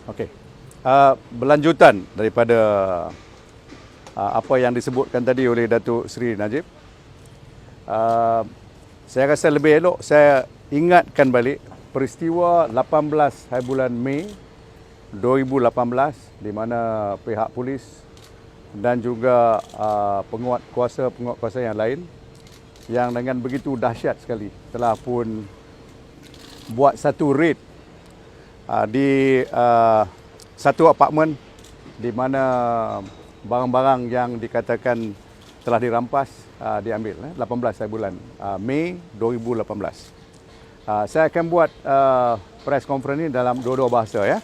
Okey. Berlanjutan daripada apa yang disebutkan tadi oleh Datuk Seri Najib. Saya rasa lebih elok saya ingatkan balik peristiwa 18 hari bulan Mei 2018 di mana pihak polis dan juga penguat kuasa yang lain yang dengan begitu dahsyat sekali telah pun buat satu raid di satu apartmen di mana barang-barang yang dikatakan telah dirampas diambil 18 hari bulan Mei 2018. Saya akan buat press conference ini dalam dua-dua bahasa ya.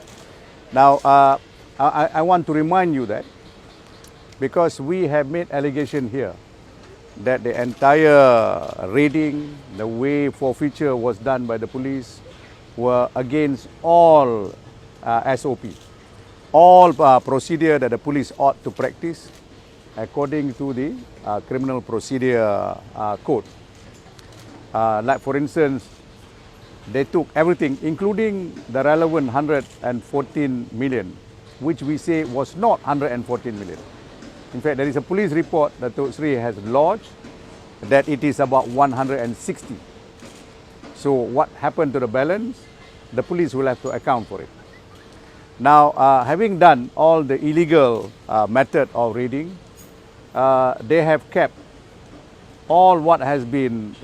Now I want to remind you that because we have made allegation here that the entire raiding, the way forfeiture was done by the police were against all SOP, all procedure that the police ought to practice according to the criminal procedure code. Like for instance, they took everything, including the relevant 114 million, which we say was not 114 million. In fact, there is a police report that Datuk Seri has lodged that it is about 160. So what happened to the balance? The police will have to account for it. Now, having done all the illegal method of raiding, they have kept all what has been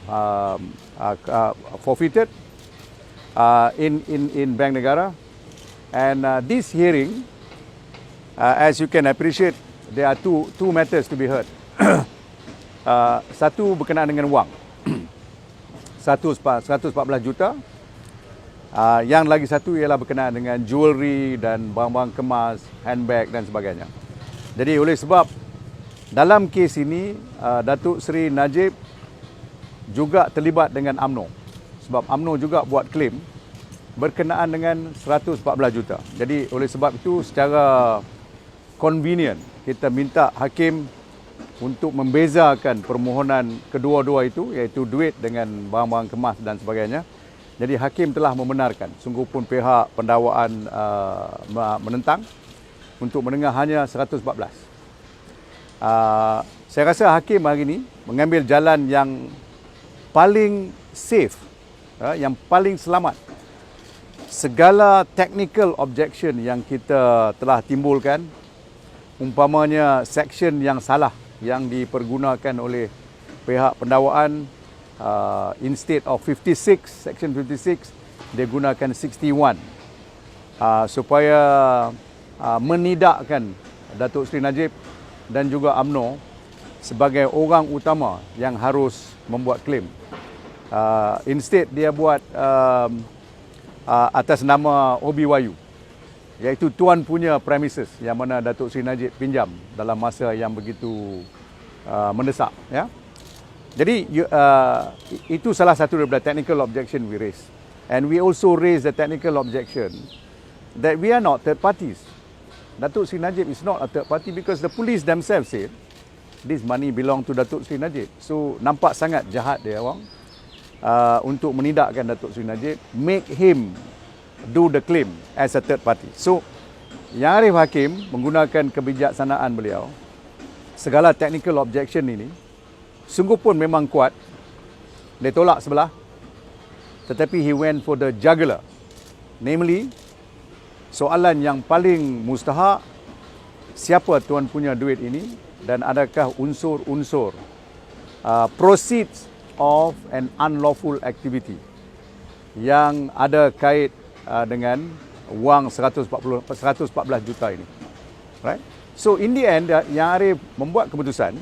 forfeited in Bank Negara. And this hearing, as you can appreciate, there are two matters to be heard. Satu berkenaan dengan wang, 114 juta. Yang lagi satu ialah berkenaan dengan jewelry dan barang-barang kemas, handbag dan sebagainya. Jadi oleh sebab dalam kes ini Datuk Seri Najib juga terlibat dengan UMNO. Sebab UMNO juga buat claim berkenaan dengan 114 juta. Jadi oleh sebab itu secara convenient kita minta hakim untuk membezakan permohonan kedua-dua itu, iaitu duit dengan barang-barang kemas dan sebagainya. Jadi hakim telah membenarkan, sungguh pun pihak pendakwaan menentang untuk mendengar hanya 114. Saya rasa hakim hari ini mengambil jalan yang paling safe, yang paling selamat. Segala technical objection yang kita telah timbulkan, umpamanya section yang salah yang dipergunakan oleh pihak pendakwaan, instead of 56, section 56, dia gunakan 61 supaya menidakkan Datuk Seri Najib dan juga UMNO sebagai orang utama yang harus membuat claim. Instead dia buat atas nama OBYU, iaitu tuan punya premises yang mana Datuk Seri Najib pinjam dalam masa yang begitu mendesak ya. Jadi itu salah satu daripada technical objection we raise. And we also raise the technical objection that we are not third parties. Datuk Seri Najib is not a third party because the police themselves said this money belong to Datuk Seri Najib. So nampak sangat jahat dia orang untuk menidakkan Datuk Seri Najib, make him do the claim as a third party. So Yang Arif Hakim menggunakan kebijaksanaan beliau, segala technical objection ini sungguh pun memang kuat. Dia tolak sebelah. Tetapi he went for the jugular. Namely, soalan yang paling mustahak, siapa tuan punya duit ini dan adakah unsur-unsur proceeds of an unlawful activity yang ada kait dengan wang 114 juta ini. Right? So in the end, Yang Arif membuat keputusan.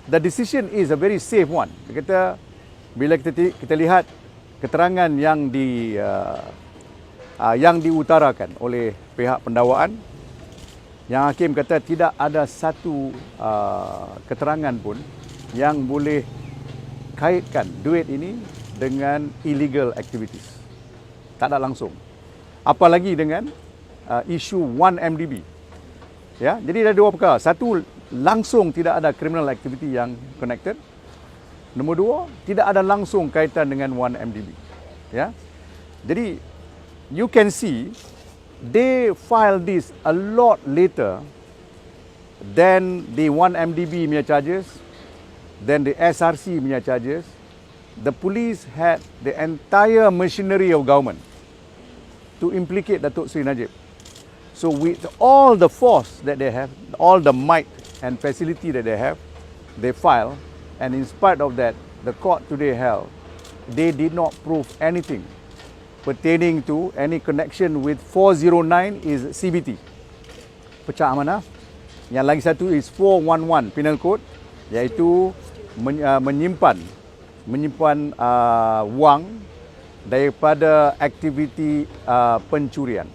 The decision is a very safe one. Dia kata, bila kita lihat keterangan yang diutarakan oleh pihak pendakwaan, Yang Hakim kata tidak ada satu keterangan pun yang boleh kaitkan duit ini dengan illegal activities. Tak ada langsung. Apalagi dengan isu 1MDB. Ya, jadi ada dua perkara. Satu, langsung tidak ada criminal activity yang connected. Nombor dua, tidak ada langsung kaitan dengan 1MDB. Ya. Jadi you can see they filed this a lot later than the 1MDB punya charges, then the SRC punya charges. The police had the entire machinery of government to implicate Datuk Seri Najib. So with all the force that they have, all the might and facility that they have, they file, and in spite of that, the court today held, they did not prove anything pertaining to any connection with 409 is CBT, pecah amanah. Yang lagi satu is 411 Penal Code, iaitu menyimpan wang daripada aktiviti pencurian.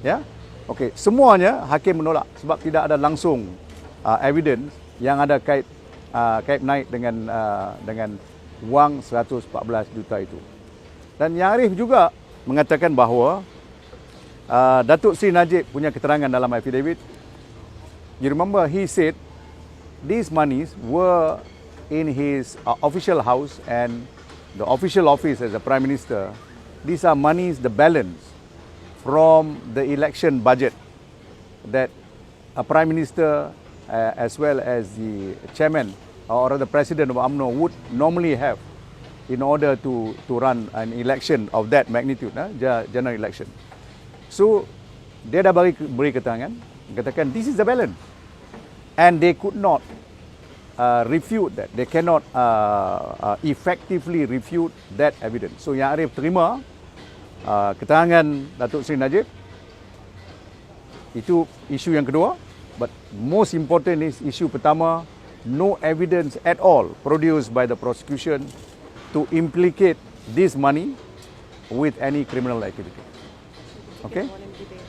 Ya, okey, semuanya hakim menolak sebab tidak ada langsung evidence yang ada kait naik dengan wang 114 juta itu. Dan Yang Arif juga mengatakan bahawa Datuk Seri Najib punya keterangan dalam affidavit. You remember he said these monies were in his official house and the official office as a Prime Minister. These are monies, the balance from the election budget that a Prime Minister as well as the Chairman or the President of UMNO would normally have in order to run an election of that magnitude, general election. So, dia dah beri keterangan, katakan this is the balance. And they could not refute that. They cannot effectively refute that evidence. So, Yang Arif terima keterangan Datuk Seri Najib. Itu isu yang kedua. But most important is isu pertama, no evidence at all produced by the prosecution to implicate this money with any criminal activity. Okay?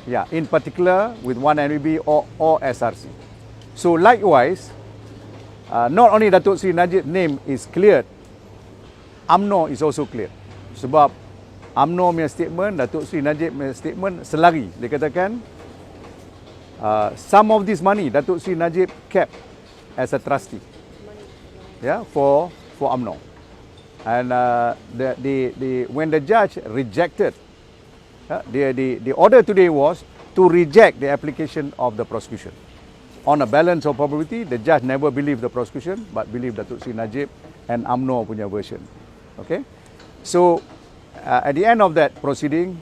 Yeah, in particular with 1MDB or SRC. So likewise, not only Datuk Seri Najib's name is cleared, UMNO is also cleared. Sebab UMNO punya statement, Datuk Seri Najib punya statement selari. Dia katakan, some of this money Datuk Seri Najib kept as a trustee, yeah, for UMNO. And when the judge rejected, the order today was to reject the application of the prosecution. On a balance of probability, the judge never believed the prosecution, but believed Datuk Seri Najib and UMNO punya version. Okay, so at the end of that proceeding,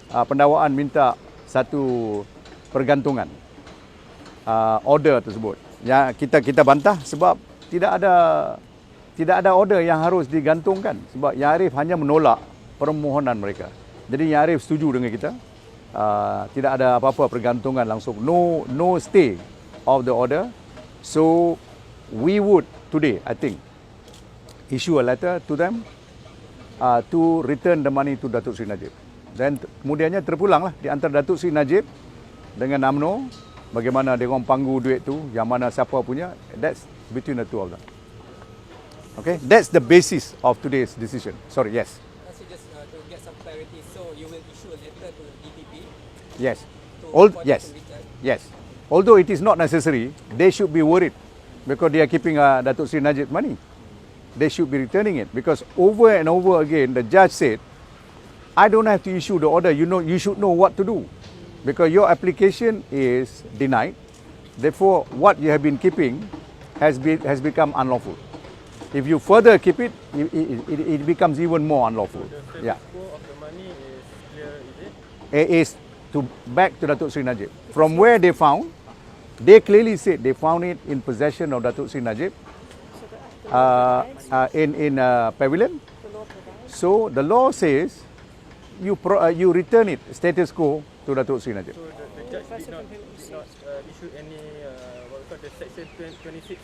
pendakwaan minta satu pergantungan order tersebut. Ya, kita bantah sebab tidak ada order yang harus digantungkan sebab Yang Arif hanya menolak permohonan mereka. Jadi Yang Arif setuju dengan kita. Tidak ada apa-apa pergantungan langsung. No stay of the order. So we would today, I think, issue a letter to them to return the money to Datuk Seri Najib. Dan kemudiannya terpulanglah di antara Datuk Seri Najib dengan UMNO, bagaimana dia orang panggu duit tu, yang mana siapa punya, that's between the two of them. Okay, that's the basis of today's decision. Sorry, yes. So just to get some clarity, so you will issue a letter to DPP? Yes. Yes. Yes. Although it is not necessary, they should be worried because they are keeping Datuk Seri Najib money. They should be returning it because over and over again the judge said, I don't have to issue the order. You should know what to do because your application is denied. Therefore, what you have been keeping has become unlawful. If you further keep it, it becomes even more unlawful. The Yeah. flow of the money is clear, is it? It is back to Datuk Seri Najib. From where they found, they clearly said they found it in possession of Datuk Seri Najib in pavilion. So the law says you return it status quo to Datuk Seri Najib. So the judge did not issue any what we call the section 26.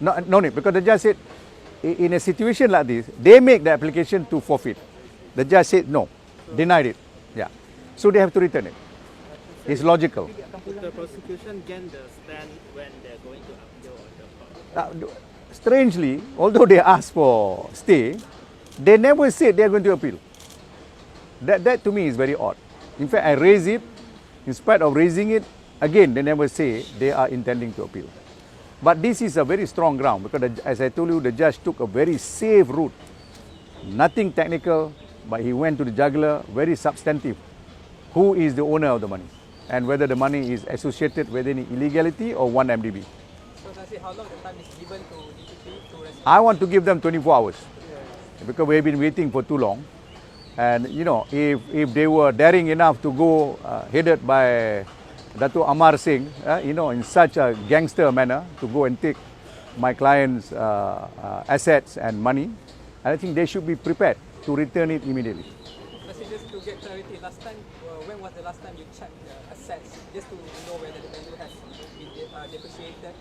No need, because the judge said in a situation like this, they make the application to forfeit. The judge said no, denied it. Yeah, so they have to return it. It's logical. Would the prosecution gain the stand when they're going to appeal on the court? Strangely, although they asked for stay, they never said they are going to appeal. That to me is very odd. In fact, I raise it. In spite of raising it, again they never say they are intending to appeal. But this is a very strong ground because, as I told you, the judge took a very safe route. Nothing technical, but he went to the jugular, very substantive who is the owner of the money and whether the money is associated with any illegality or 1 MDB. So Nazir, how long the time is given to DPP to respond? I want to give them 24 hours because we've been waiting for too long. And you know, if they were daring enough to go headed by Dato' Amar Singh, you know, in such a gangster manner to go and take my client's assets and money, I think they should be prepared to return it immediately. Nazir, just to get clarity, last time, when was the last time you checked the assets just to know whether the value has been depreciated?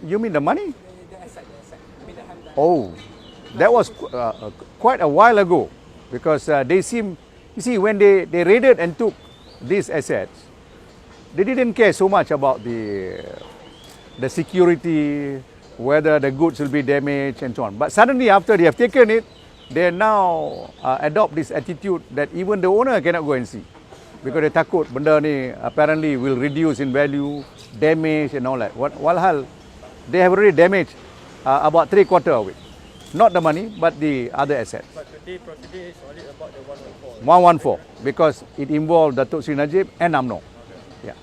You mean the money? The asset. I mean the hand. Oh, that was quite a while ago because they seem, you see, when they raided and took these assets, they didn't care so much about the security, whether the goods will be damaged and so on. But suddenly after they have taken it, they now adopt this attitude that even the owner cannot go and see because they takut benda ni apparently will reduce in value, damage and all that. Walhal, they have already damaged about 3/4 of it. Not the money, but the other assets. But today procedure is only about the 114. 114 because it involved Datuk Seri Najib and UMNO. Yeah.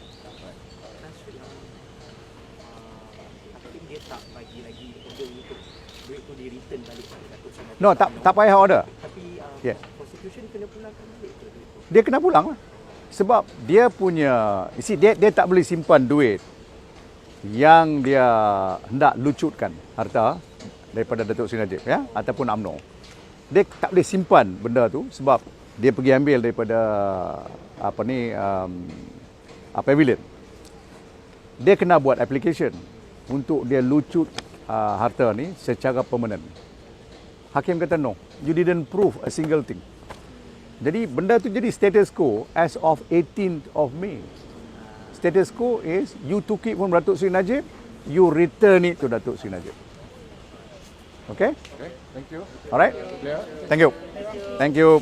I think dia tak bagi lagi order untuk duit tu di return balik pada Datuk Seri Najib. No, tak payah order. Tapi Yeah. prosecution kena pulangkan balik tu duit tu. Dia kena pulang lah. Sebab dia punya, you see, dia tak boleh simpan duit yang dia hendak lucutkan harta daripada Datuk Seri Najib, ya, ataupun UMNO. Dia tak boleh simpan benda tu sebab dia pergi ambil daripada pavilion. Dia kena buat application untuk dia lucut harta ni secara permanent. Hakim kata no, you didn't prove a single thing. Jadi benda tu jadi status quo as of 18th of May. Status quo is you took it from Datuk Seri Najib, you return it to Datuk Seri Najib. Okay? Okay, thank you. Alright? Clear? Thank you. Thank you.